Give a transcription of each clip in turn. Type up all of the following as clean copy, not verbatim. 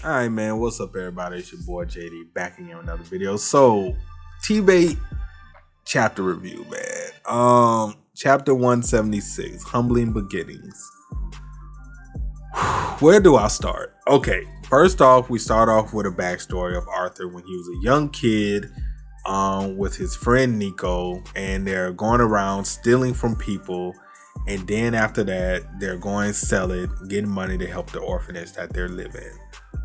All right, man. What's up, everybody? It's your boy JD back again with another video. So, T-Bait chapter review, man. Chapter 176, Humbling Beginnings. Where do I start? Okay, first off, we start off with a backstory of Arthur when he was a young kid, with his friend Nico, and they're going around stealing from people. And then after that, they're going to sell it, getting money to help the orphanage that they're living in.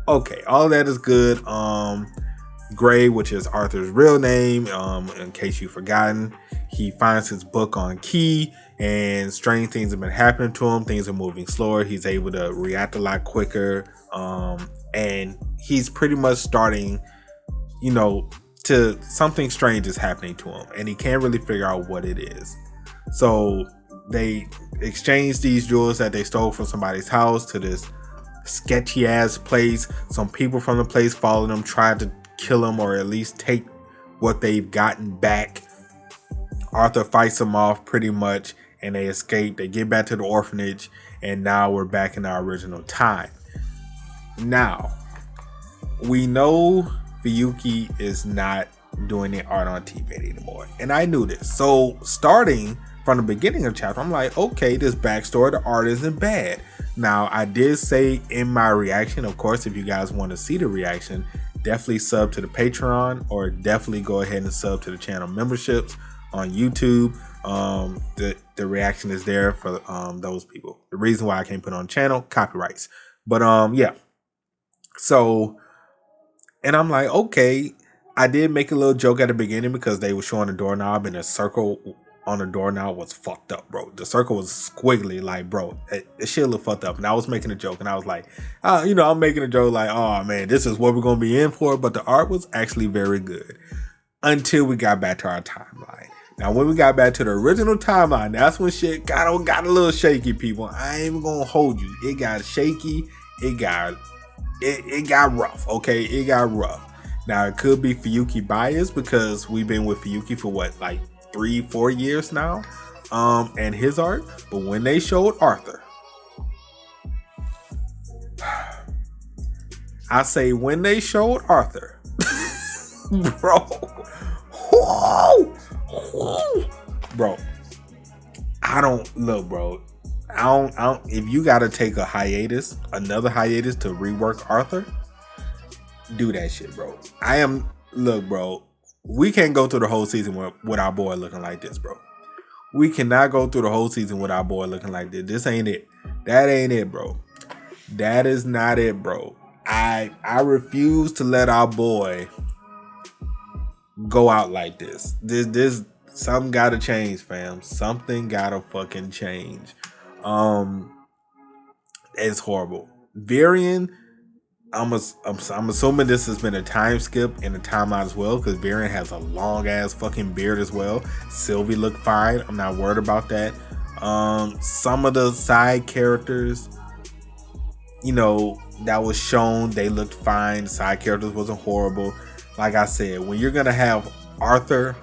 Okay, all that is good. Gray, which is Arthur's real name, in case you've forgotten, he finds his book on Key, and strange things have been happening to him. Things are moving slower. He's able to react a lot quicker, and he's pretty much starting, to something strange is happening to him, and he can't really figure out what it is. So they exchange these jewels that they stole from somebody's house to this sketchy ass place. Some people from the place follow them, try to kill him or at least take what they've gotten back. Arthur fights them off pretty much, and they escape. They get back to the orphanage, and now we're back in our original time. Now, we know Fuyuki is not doing the art on T-Bait anymore, and I knew this. So starting from the beginning of the chapter, I'm like, okay, this backstory, the art isn't bad. Now, I did say in my reaction, of course, if you guys want to see the reaction, definitely sub to the Patreon, or definitely go ahead and sub to the channel memberships on YouTube. The reaction is there for those people. The reason why I can't put it on the channel, copyrights. But yeah. So, and I'm like, okay, I did make a little joke at the beginning because they were showing the doorknob, and a circle on the doorknob was fucked up, bro. The circle was squiggly, like, bro, it shit looked fucked up. And I was making a joke, and I was like, I'm making a joke like, oh man, this is what we're gonna be in for. But the art was actually very good until we got back to our timeline. Now, when we got back to the original timeline, that's when shit got a little shaky, people. I ain't even gonna hold you. It got shaky. It got rough. Okay, it got rough. Now, it could be Fuyuki bias because we've been with Fuyuki for what, like 3-4 years now, and his art. But when they showed Arthur, I say when they showed Arthur, bro, bro, I don't look, bro. I don't. If you gotta take a hiatus, another hiatus to rework Arthur, do that shit, bro. Look, bro. We can't go through the whole season with our boy looking like this, bro. We cannot go through the whole season with our boy looking like this. This ain't it. That ain't it, bro. That is not it, bro. I refuse to let our boy go out like this. This something gotta change, fam. Something gotta fucking change. It's horrible. Varian, I'm assuming this has been a time skip in the timeline as well, because Varian has a long ass fucking beard as well. Sylvie looked fine. I'm not worried about that. Some of the side characters, that was shown, they looked fine. The side characters wasn't horrible. Like I said, when you're gonna have Arthur,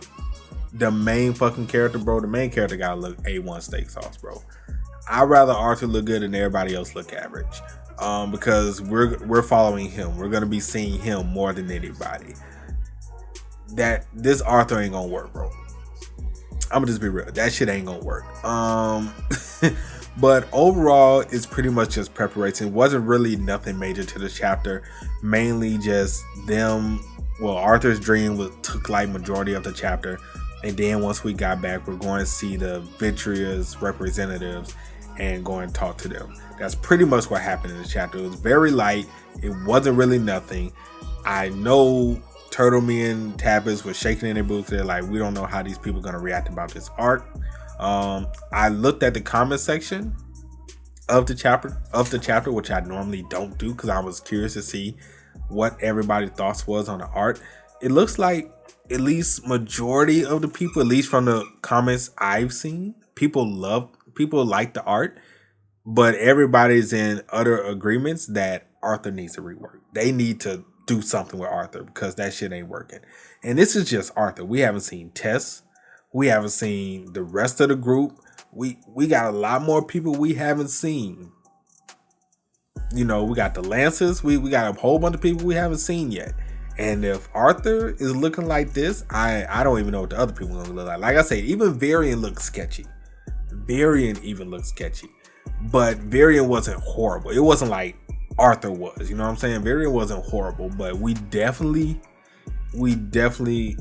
the main fucking character, bro, the main character gotta look A1 steak sauce, bro. I'd rather Arthur look good and everybody else look average. Because we're following him. We're gonna be seeing him more than anybody. That this Arthur ain't gonna work, bro. I'm gonna just be real. That shit ain't gonna work. But overall, it's pretty much just preparation. It wasn't really nothing major to the chapter. Mainly just them. Well, Arthur's dream took like majority of the chapter, and then once we got back, we're going to see the Vitrea's representatives and go and talk to them. That's pretty much what happened in the chapter. It was very light. It wasn't really nothing. I know Turtle Me and Tapas were shaking in their boots. They're like, we don't know how these people are going to react about this art. I looked at the comment section of the chapter, which I normally don't do because I was curious to see what everybody's thoughts was on the art. It looks like at least majority of the people, at least from the comments I've seen, people like the art. But everybody's in utter agreements that Arthur needs to rework. They need to do something with Arthur because that shit ain't working. And this is just Arthur. We haven't seen Tess. We haven't seen the rest of the group. We got a lot more people we haven't seen. You know, we got the Lancers. We got a whole bunch of people we haven't seen yet. And if Arthur is looking like this, I don't even know what the other people are gonna look like. Like I said, even Varian looks sketchy. Varian even looks sketchy. But Varian wasn't horrible. It wasn't like Arthur was. You know what I'm saying? Varian wasn't horrible, but we definitely gotta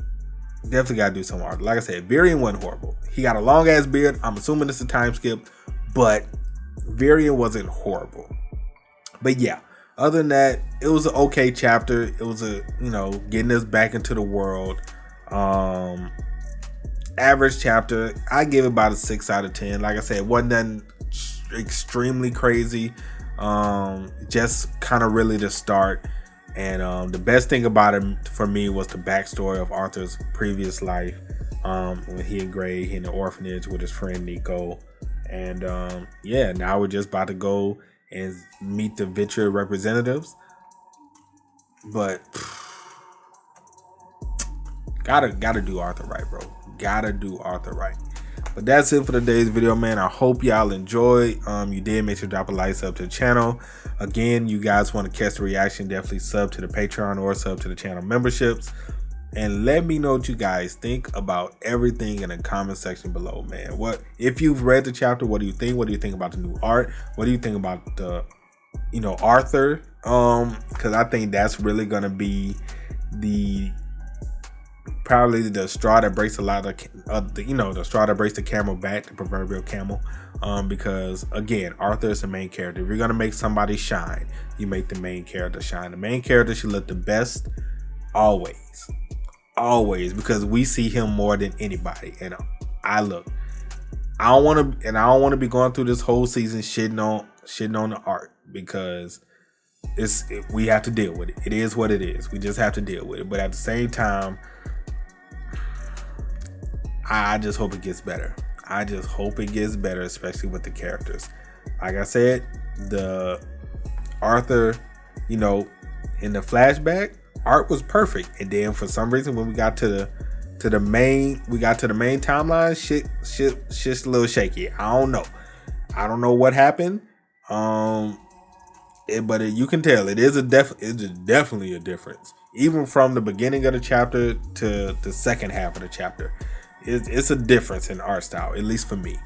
do some art. Like I said, Varian wasn't horrible. He got a long ass beard. I'm assuming it's a time skip, but Varian wasn't horrible. But yeah, other than that, it was an okay chapter. It was getting us back into the world. Average chapter. I give it about a 6 out of 10. Like I said, it wasn't nothing extremely crazy. Just kind of really the start. And the best thing about it for me was the backstory of Arthur's previous life. When he and Gray in the orphanage with his friend Nico. And now we're just about to go and meet the Vitra representatives. But gotta do Arthur right, bro. Gotta do Arthur right. But that's it for today's video, man. I hope y'all enjoyed. You did, make sure to drop a like, sub to the channel. Again, you guys want to catch the reaction, definitely sub to the Patreon or sub to the channel memberships. And let me know what you guys think about everything in the comment section below, man. What if you've read the chapter? What do you think? What do you think about the new art? What do you think about the, Arthur? Because I think that's really gonna be probably the straw that breaks a lot of the straw that breaks the camel back, the proverbial camel. Because again, Arthur is the main character. If you're gonna make somebody shine, you make the main character shine. The main character should look the best always, because we see him more than anybody. And I don't want to be going through this whole season shitting on the art, because we have to deal with it. It is what it is. We just have to deal with it. But at the same time, I just hope it gets better. I just hope it gets better, especially with the characters. Like I said, the Arthur, in the flashback, art was perfect. And then for some reason, when we got to the main timeline, shit's a little shaky. I don't know what happened. But you can tell it is definitely a difference, even from the beginning of the chapter to the second half of the chapter. It's a difference in art style, at least for me.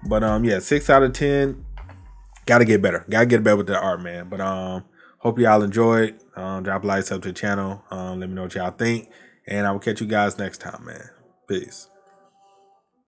But 6 out of 10. Gotta get better with the art, man. But hope y'all enjoyed. Drop a like, sub to the channel. Let me know what y'all think, and I will catch you guys next time, man. Peace.